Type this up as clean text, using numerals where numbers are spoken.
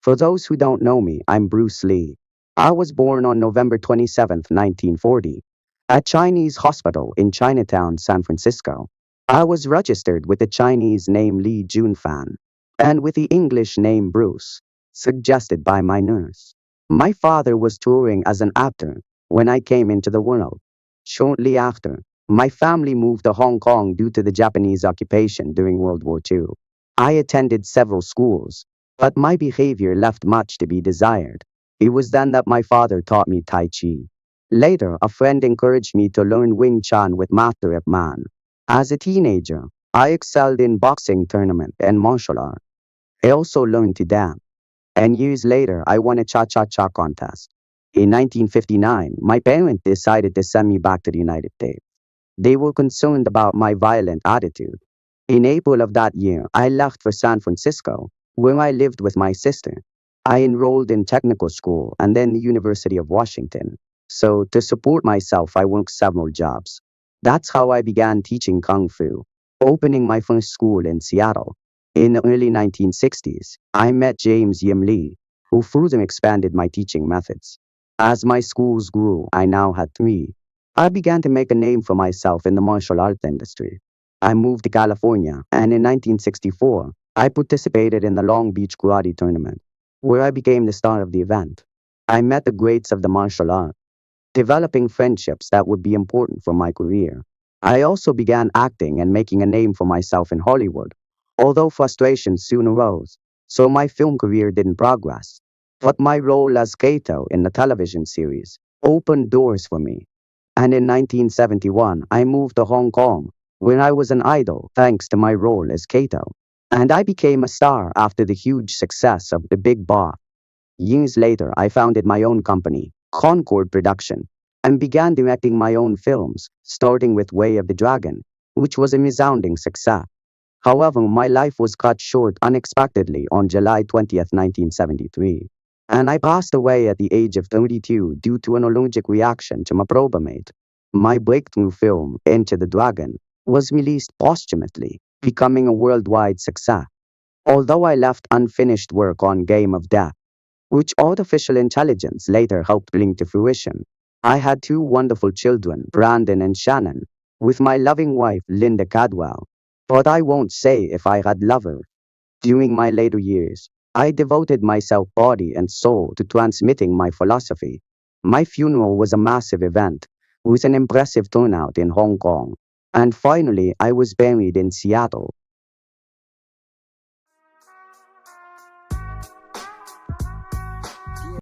For those who don't know me, I'm Bruce Lee. I was born on November 27th, 1940, at Chinese Hospital in Chinatown, San Francisco. I was registered with the Chinese name Li Junfan and with the English name Bruce, suggested by my nurse. My father was touring as an actor when I came into the world. Shortly after, my family moved to Hong Kong due to the Japanese occupation during World War II. I attended several schools, but my behavior left much to be desired. It was then that my father taught me Tai Chi. Later, a friend encouraged me to learn Wing Chun with Master Ip Man. As a teenager, I excelled in boxing tournament and martial art. I also learned to dance, and years later, I won a cha-cha-cha contest. In 1959, my parents decided to send me back to the United States. They were concerned about my violent attitude. In April of that year, I left for San Francisco, where I lived with my sister. I enrolled in technical school and then the University of Washington. So, to support myself, I worked several jobs. That's how I began teaching Kung Fu, opening my first school in Seattle. In the early 1960s, I met James Yim Lee, who further expanded my teaching methods. As my schools grew, I now had three. I began to make a name for myself in the martial arts industry. I moved to California, and in 1964, I participated in the Long Beach Karate Tournament, where I became the star of the event. I met the greats of the martial art, developing friendships that would be important for my career. I also began acting and making a name for myself in Hollywood, although frustrations soon arose, so my film career didn't progress. But my role as Kato in the television series opened doors for me. And in 1971, I moved to Hong Kong, where I was an idol thanks to my role as Kato. And I became a star after the huge success of The Big Boss. Years later, I founded my own company, Concord Production, and began directing my own films, starting with Way of the Dragon, which was a resounding success. However, my life was cut short unexpectedly on July 20th, 1973, and I passed away at the age of 32 due to an allergic reaction to meprobamate. My breakthrough film, Enter the Dragon, was released posthumously, becoming a worldwide success. Although I left unfinished work on Game of Death, which artificial intelligence later helped bring to fruition, I had two wonderful children, Brandon and Shannon, with my loving wife, Linda Cadwell. But I won't say if I had lovers. During my later years, I devoted myself body and soul to transmitting my philosophy. My funeral was a massive event, with an impressive turnout in Hong Kong. And finally, I was buried in Seattle,